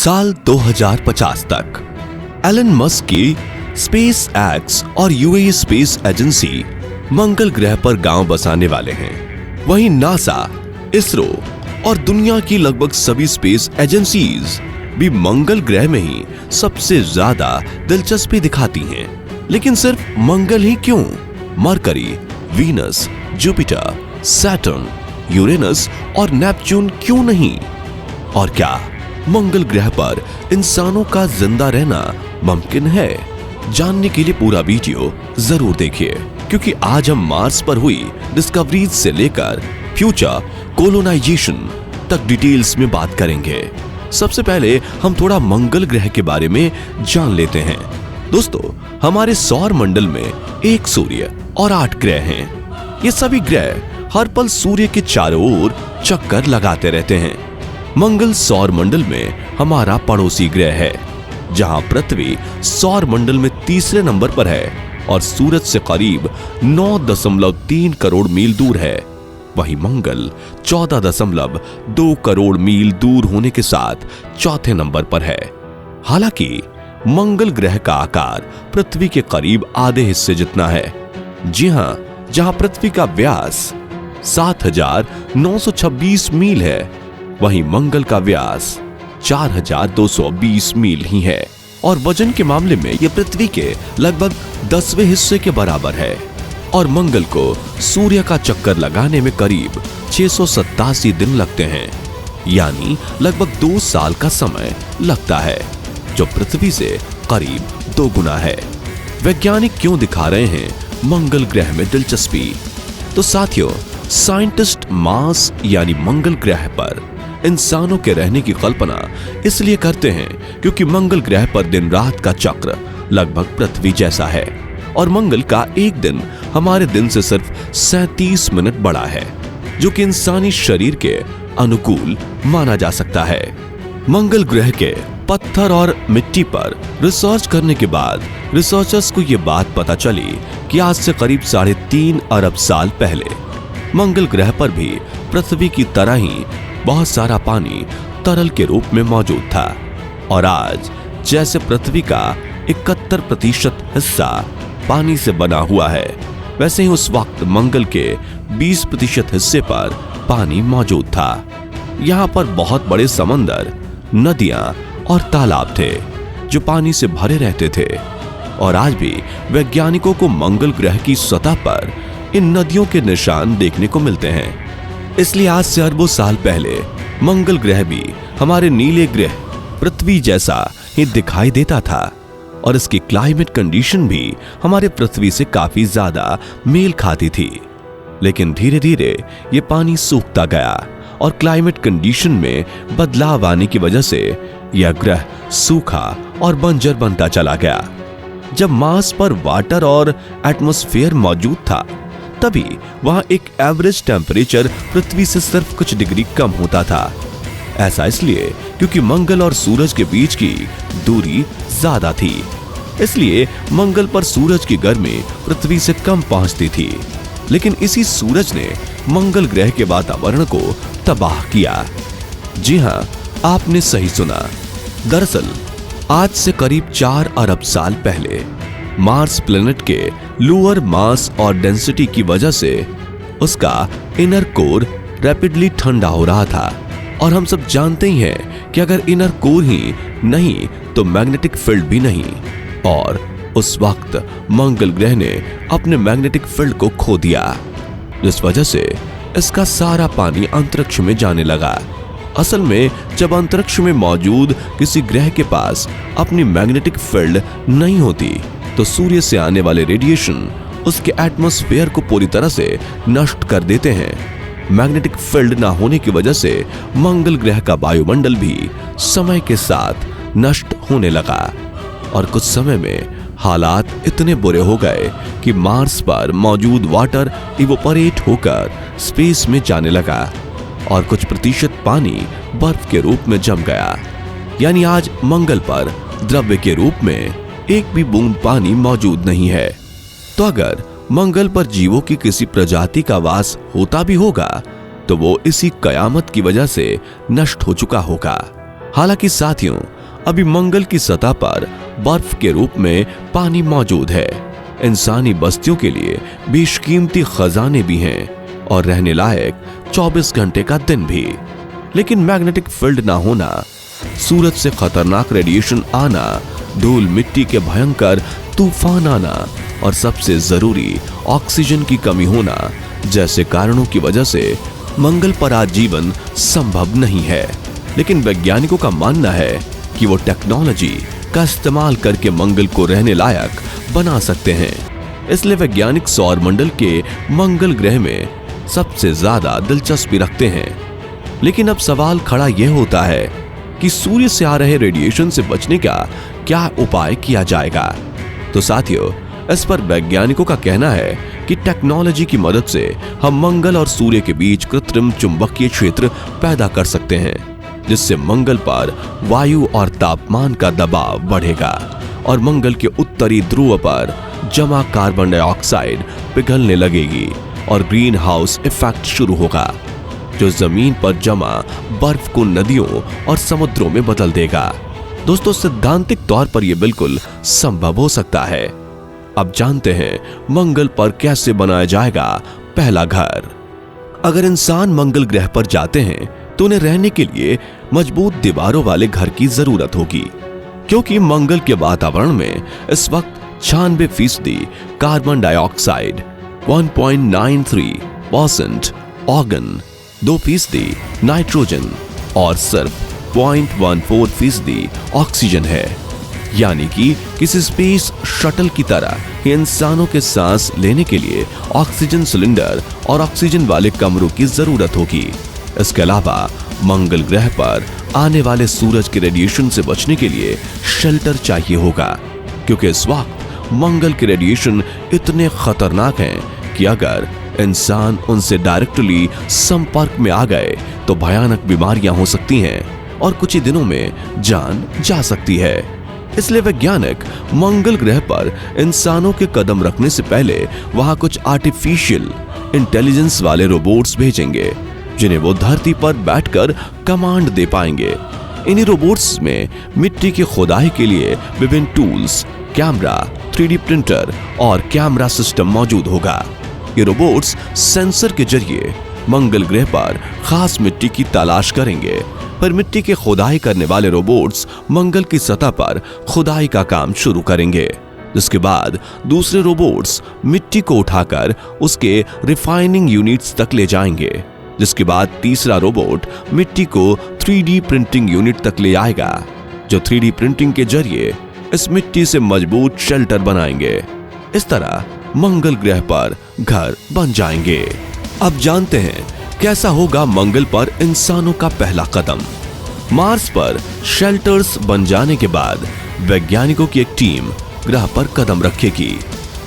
साल 2050 तक Elon Musk की स्पेस एक्स और यूएई स्पेस एजेंसी मंगल ग्रह पर गांव बसाने वाले हैं। वहीं नासा, इसरो और दुनिया की लगभग सभी स्पेस एजेंसीज भी मंगल ग्रह में ही सबसे ज्यादा दिलचस्पी दिखाती हैं। लेकिन सिर्फ मंगल ही क्यों? Mercury, Venus, Jupiter, Saturn, Uranus और नेपच्यून क्यों नहीं? और क्या मंगल ग्रह पर इंसानों का जिंदा रहना मुमकिन है? जानने के लिए पूरा वीडियो जरूर देखिए, क्योंकि आज हम मार्स पर हुई डिस्कवरीज से लेकर फ्यूचर कोलोनाइजेशन तक डिटेल्स में बात करेंगे। सबसे पहले हम थोड़ा मंगल ग्रह के बारे में जान लेते हैं। दोस्तों, हमारे सौर मंडल में एक सूर्य और 8 ग्रह हैं। ये सभी ग्रह हर पल सूर्य के चारों ओर चक्कर लगाते रहते हैं। मंगल सौर मंडल में हमारा पड़ोसी ग्रह है, जहां पृथ्वी सौर मंडल में तीसरे नंबर पर है और सूरज से करीब 9.3 करोड़ मील दूर है। वहीं मंगल 14.2 करोड़ मील दूर होने के साथ चौथे नंबर पर है। हालांकि मंगल ग्रह का आकार पृथ्वी के करीब आधे हिस्से जितना है। जी हां, जहां पृथ्वी का व्यास 7,926 मील है, वहीं मंगल का व्यास 4,220 मील ही है और वजन के मामले में यह पृथ्वी के लगभग 10वें हिस्से के बराबर है। और मंगल को सूर्य का चक्कर लगाने में करीब 687 दिन लगते हैं, यानी लगभग 2 साल का समय लगता है, जो पृथ्वी से करीब 2 गुना है। वैज्ञानिक क्यों दिखा रहे हैं मंगल ग्रह में दिलचस्पी? तो साथियों, साइंटिस्ट मार्स यानी मंगल ग्रह पर इंसानों के रहने की कल्पना इसलिए करते हैं क्योंकि मंगल ग्रह पर दिन रात का चक्र लगभग पृथ्वी जैसा है और मंगल का एक दिन हमारे दिन से सिर्फ 37 मिनट बड़ा है, जो कि इंसानी शरीर के अनुकूल माना जा सकता है। मंगल ग्रह के पत्थर और मिट्टी पर रिसर्च करने के बाद रिसर्चर्स को यह बात पता चली कि आज से करीब 3.5 अरब साल पहले मंगल ग्रह पर भी पृथ्वी की तरह ही बहुत सारा पानी तरल के रूप में मौजूद था। और आज जैसे पृथ्वी का 71% हिस्सा पानी से बना हुआ है, वैसे ही उस वक्त मंगल के 20% हिस्से पर पानी मौजूद था। यहाँ पर बहुत बड़े समंदर, नदियां और तालाब थे जो पानी से भरे रहते थे। और आज भी वैज्ञानिकों को मंगल ग्रह की सतह पर इन नदियों के निशान देखने को मिलते हैं। इसलिए आज से अरबों साल पहले मंगल ग्रह भी हमारे नीले ग्रह पृथ्वी जैसा ही दिखाई देता था और इसकी क्लाइमेट कंडीशन भी हमारे पृथ्वी से काफी ज्यादा मेल खाती थी। लेकिन धीरे धीरे ये पानी सूखता गया और क्लाइमेट कंडीशन में बदलाव आने की वजह से यह ग्रह सूखा और बंजर बनता चला गया। जब मार्स पर वाटर और एटमॉस्फेयर मौजूद था, तभी वहां एक एवरेज टेम्परेचर पृथ्वी से सिर्फ कुछ डिग्री कम होता था। ऐसा इसलिए क्योंकि मंगल और सूरज के बीच की दूरी ज्यादा थी। इसलिए मंगल पर सूरज की गर्मी पृथ्वी से कम पहुंचती थी। लेकिन इसी सूरज ने मंगल ग्रह के वातावरण को तबाह किया। जी हां, आपने सही सुना। दरअसल आज से करीब 4 अरब साल पहले मार्स प्लेनेट के लोअर मास और डेंसिटी की वजह से उसका इनर कोर रैपिडली ठंडा हो रहा था। और हम सब जानते ही हैं कि अगर इनर कोर ही नहीं तो मैग्नेटिक फील्ड भी नहीं। और उस वक्त मंगल ग्रह ने अपने मैग्नेटिक फील्ड को खो दिया, जिस वजह से इसका सारा पानी अंतरिक्ष में जाने लगा। असल में जब अंतरिक्ष में मौजूद किसी ग्रह के पास अपनी मैग्नेटिक फील्ड नहीं होती, तो सूर्य से आने वाले रेडिएशन उसके एटमॉस्फेयर को पूरी तरह से नष्ट कर देते हैं। मैग्नेटिक फील्ड ना होने की वजह से मंगल ग्रह का वायुमंडल भी समय के साथ नष्ट होने लगा और कुछ समय में हालात इतने बुरे हो गए कि मार्स पर मौजूद वाटर इवोपरेट होकर स्पेस में जाने लगा और कुछ प्रतिशत पानी बर्फ के रूप में जम गया। यानी आज मंगल पर द्रव्य के रूप में एक भी बूंद पानी मौजूद नहीं है। तो अगर मंगल पर जीवों की किसी प्रजाति का वास होता भी होगा, तो वो इसी कयामत की वजह से नष्ट हो चुका होगा। हालांकि साथियों, अभी मंगल की सतह पर बर्फ के रूप में पानी मौजूद है। इंसानी बस्तियों के लिए बेशकीमती खजाने भी हैं और रहने लायक 24 घंटे का दिन भी। लेकिन मैग्नेटिक फील्ड ना होना, सूरज से खतरनाक रेडिएशन आना, धूल मिट्टी के भयंकर तूफान आना और सबसे जरूरी ऑक्सीजन की कमी होना जैसे कारणों की वजह से मंगल पर आज जीवन संभव नहीं है। लेकिन वैज्ञानिकों का मानना है कि वो टेक्नोलॉजी का इस्तेमाल करके मंगल को रहने लायक बना सकते हैं। इसलिए वैज्ञानिक सौर मंडल के मंगल ग्रह में सबसे ज्यादा दिलचस्पी रखते हैं। लेकिन अब सवाल खड़ा यह होता है कि सूर्य से आ रहे रेडिएशन से बचने का क्या उपाय किया जाएगा। तो साथियों, इस पर वैज्ञानिकों का कहना है कि टेक्नोलॉजी की मदद से हम मंगल और सूर्य के बीच कृत्रिम चुंबकीय क्षेत्र पैदा कर सकते हैं, जिससे मंगल पर वायु और तापमान का दबाव बढ़ेगा और मंगल के उत्तरी ध्रुव पर जमा कार्बन डाइऑक्साइड पिघलने लगेगी और ग्रीन हाउस इफेक्ट शुरू होगा, जो जमीन पर जमा बर्फ को नदियों और समुद्रों में बदल देगा। दोस्तों, सैद्धांतिक तौर पर यह बिल्कुल संभव हो सकता है। अब जानते हैं मंगल पर कैसे बनाया जाएगा पहला घर। अगर इंसान मंगल ग्रह पर जाते हैं तो उन्हें रहने के लिए मजबूत दीवारों वाले घर की जरूरत होगी, क्योंकि मंगल के वातावरण में इस वक्त 96% कार्बन डाइऑक्साइड, 1.93% ऑर्गन, 2% नाइट्रोजन और सिर्फ 0.14% ऑक्सीजन है। यानी कि किसी स्पेस शटल की तरह ही इंसानों के सांस लेने के लिए ऑक्सीजन सिलेंडर और ऑक्सीजन वाले कमरों की जरूरत होगी। इसके अलावा मंगल ग्रह पर आने वाले सूरज के रेडिएशन से बचने के लिए शेल्टर चाहिए होगा, क्योंकि इस वक्त मंगल के रेडिएशन इतने खतरनाक हैं कि अगर इंसान उनसे डायरेक्टली संपर्क में आ गए तो भयानक बीमारियां हो सकती हैं और कुछ ही दिनों में जान जा सकती है। इसलिए वैज्ञानिक मंगल ग्रह पर इंसानों के कदम रखने से पहले वहां कुछ आर्टिफिशियल इंटेलिजेंस वाले रोबोट्स भेजेंगे, जिन्हें वो धरती पर बैठकर कमांड दे पाएंगे। इन्हीं रोबोट्स में मिट्टी की खुदाई के लिए विभिन्न टूल्स, कैमरा, 3D प्रिंटर और कैमरा सिस्टम मौजूद होगा। ये रोबोट्स सेंसर के जरिए मंगल ग्रह पर खास मिट्टी की तलाश करेंगे। पर मिट्टी की खुदाई करने वाले रोबोट्स मंगल की सतह पर खुदाई का काम शुरू करेंगे, जिसके बाद दूसरे रोबोट्स मिट्टी को उठाकर उसके रिफाइनिंग यूनिट्स तक ले जाएंगे, जिसके बाद तीसरा रोबोट मिट्टी को 3D प्रिंटिंग यूनिट तक ले आएगा, जो 3D प्रिंटिंग के जरिए इस मिट्टी से मजबूत शेल्टर बनाएंगे। इस तरह मंगल ग्रह पर घर बन जाएंगे। अब जानते हैं कैसा होगा मंगल पर इंसानों का पहला कदम। मार्स पर शेल्टर्स बन जाने के बाद वैज्ञानिकों की एक टीम ग्रह पर कदम रखेगी।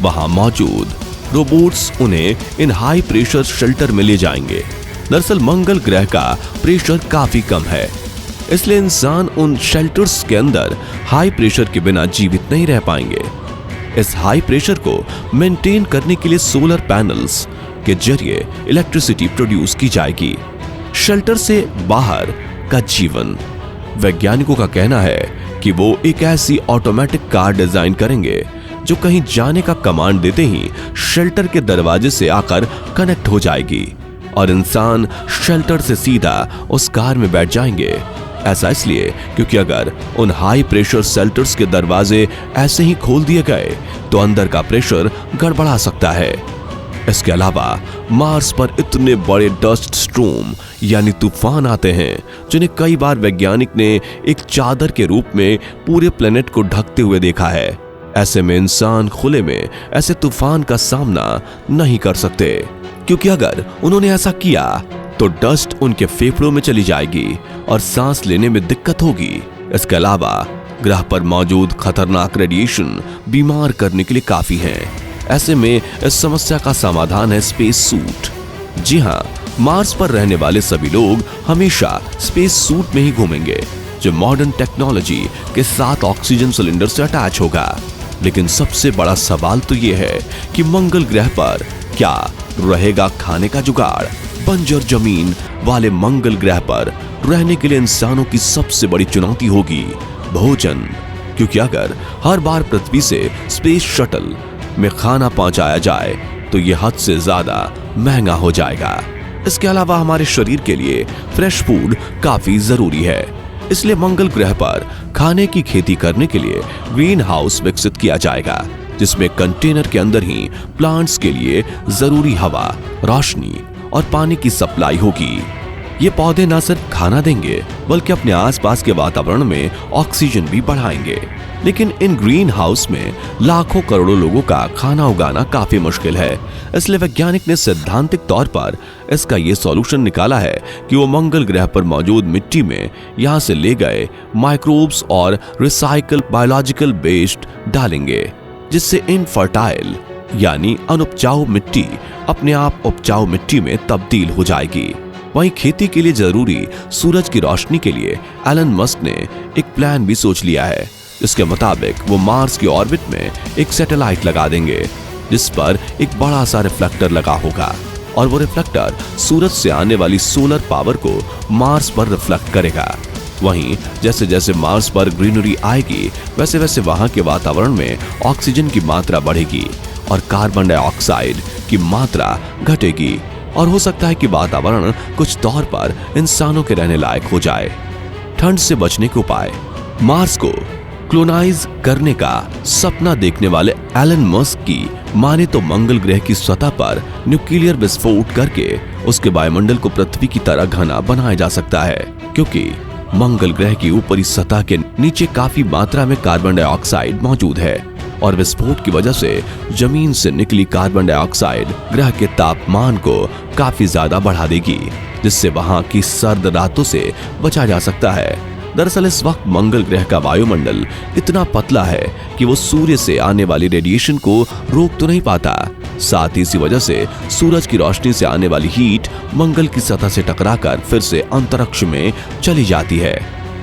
वहां मौजूद रोबोट्स उन्हें इन हाई प्रेशर शेल्टर में ले जाएंगे। दरअसल मंगल ग्रह का प्रेशर काफी कम है, इसलिए इंसान उन शेल्टर्स के अंदर हाई प्रेशर के बिना जीवित नहीं रह पाएंगे। इस हाई प्रेशर को मेंटेन करने के लिए सोलर पैनल्स के जरिए इलेक्ट्रिसिटी प्रोड्यूस की जाएगी। शेल्टर से बाहर का जीवन, वैज्ञानिकों का कहना है कि वो एक ऐसी ऑटोमेटिक कार डिजाइन करेंगे जो कहीं जाने का कमांड देते ही शेल्टर के दरवाजे से आकर कनेक्ट हो जाएगी और इंसान शेल्टर से सीधा उस कार में बैठ जाएंगे। ऐसा इसलिए क्योंकि अगर उन हाई प्रेशर शेल्टर्स के दरवाजे ऐसे ही खोल दिए गए तो अंदर का प्रेशर गड़बड़ा सकता है। इसके अलावा मार्स पर इतने बड़े डस्ट स्टॉर्म यानी तूफान आते हैं, जिन्हें कई बार वैज्ञानिक ने एक चादर के रूप में पूरे प्लेनेट को ढकते हुए देखा है। ऐसे में इंसान खुले में ऐसे तूफान का सामना नहीं कर सकते, क्योंकि अगर उन्होंने ऐसा किया तो डस्ट उनके फेफड़ों में चली जाएगी और सांस लेने में दिक्कत होगी। इसके अलावा ग्रह पर मौजूद खतरनाक रेडिएशन बीमार करने के लिए काफी है। ऐसे में इस समस्या का समाधान है स्पेस सूट। जी हाँ, मार्स पर रहने वाले सभी लोग हमेशा स्पेस सूट में ही घूमेंगे, जो मॉडर्न टेक्नोलॉजी के साथ ऑक्सीजन सिलेंडर से अटैच होगा। लेकिन सबसे बड़ा सवाल तो यह है कि मंगल ग्रह पर क्या रहेगा खाने का जुगाड़। बंजर जमीन वाले मंगल ग्रह पर रहने के लिए इंसानों की सबसे बड़ी चुनौती होगी भोजन, क्योंकि अगर हर बार पृथ्वी से स्पेस शटल में खाना पहुंचाया जाए तो यह हद से ज्यादा महंगा हो जाएगा। इसके अलावा हमारे शरीर के लिए फ्रेश फूड काफी जरूरी है, इसलिए मंगल ग्रह पर खाने की खेती करने के लिए ग्रीन हाउस विकसित किया जाएगा, जिसमें कंटेनर के अंदर ही प्लांट्स के लिए जरूरी हवा, रोशनी और पानी की सप्लाई होगी। ये पौधे न सिर्फ खाना देंगे बल्कि अपने आसपास के वातावरण में ऑक्सीजन भी बढ़ाएंगे। लेकिन इन ग्रीन हाउस में लाखों करोड़ों लोगों का खाना उगाना काफी मुश्किल है, इसलिए वैज्ञानिक ने सैद्धांतिक तौर पर इसका ये सॉल्यूशन निकाला है कि वो मंगल ग्रह पर मौजूद मिट्टी में यहाँ से ले गए माइक्रोब्स और रिसाइकल बायोलॉजिकल वेस्ट डालेंगे, जिससे इनफर्टाइल यानी अनुपजाऊ मिट्टी अपने आप उपजाऊ मिट्टी में तब्दील हो जाएगी। वहीं खेती के लिए जरूरी सूरज की रोशनी के लिए एलन मस्क ने एक प्लान भी सोच लिया है। इसके मुताबिक वो मार्स की ऑर्बिट में एक सैटेलाइट लगा देंगे, जिस पर एक बड़ा सा रिफ्लेक्टर लगा होगा और वो रिफ्लेक्टर सूरज से आने वाली सोलर पावर को मार्स पर रिफ्लेक्ट करेगा। वहीं जैसे जैसे मार्स पर ग्रीनरी आएगी वैसे वैसे वहां के वातावरण में ऑक्सीजन की मात्रा बढ़ेगी और कार्बन डाइऑक्साइड की मात्रा घटेगी और हो सकता है कि वातावरण कुछ तौर पर इंसानों के रहने लायक हो जाए। ठंड से बचने के उपाय। मार्स को क्लोनाइज करने का सपना देखने वाले एलन मस्क की माने तो मंगल ग्रह की सतह पर न्यूक्लियर विस्फोट करके उसके वायुमंडल को पृथ्वी की तरह घना बनाया जा सकता है, क्योंकि मंगल ग्रह की ऊपरी सतह के नीचे काफी मात्रा में कार्बन डाइऑक्साइड मौजूद है और विस्फोट की वजह से जमीन से निकली कार्बन डाइऑक्साइड ग्रह के तापमान को काफी ज्यादा बढ़ा देगी, जिससे वहां की सर्द रातों से बचा जा सकता है। दरअसल इस वक्त मंगल ग्रह का वायुमंडल इतना पतला है कि वो सूर्य से आने वाली रेडिएशन को रोक तो नहीं पाता, साथ ही इसी वजह से सूरज की रोशनी से आने वाली हीट मंगल की सतह से टकराकर फिर से अंतरिक्ष में चली जाती है।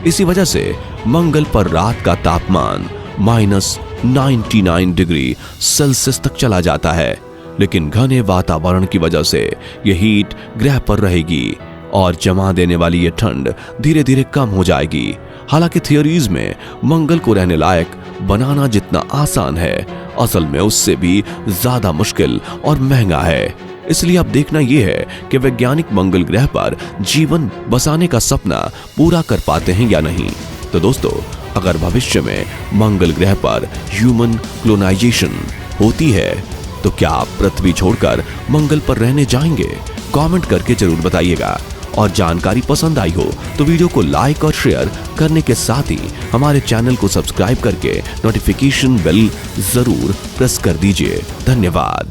इसी वजह से मंगल पर रात का तापमान -99 डिग्री सेल्सियस तक चला जाता है, लेकिन घने वातावरण की वजह से यह हीट ग्रह पर रहेगी और जमा देने वाली ये ठंड धीरे धीरे कम हो जाएगी। हालांकि थियोरीज में मंगल को रहने लायक बनाना जितना आसान है, असल में उससे भी ज्यादा मुश्किल और महंगा है। इसलिए अब देखना यह है कि वैज्ञानिक मंगल ग्रह पर जीवन बसाने का सपना पूरा कर पाते हैं या नहीं। तो दोस्तों, अगर भविष्य में मंगल ग्रह पर ह्यूमन क्लोनाइजेशन होती है तो क्या आप पृथ्वी छोड़कर मंगल पर रहने जाएंगे? कमेंट करके जरूर बताइएगा। और जानकारी पसंद आई हो तो वीडियो को लाइक और शेयर करने के साथ ही हमारे चैनल को सब्सक्राइब करके नोटिफिकेशन बेल जरूर प्रेस कर दीजिए। धन्यवाद।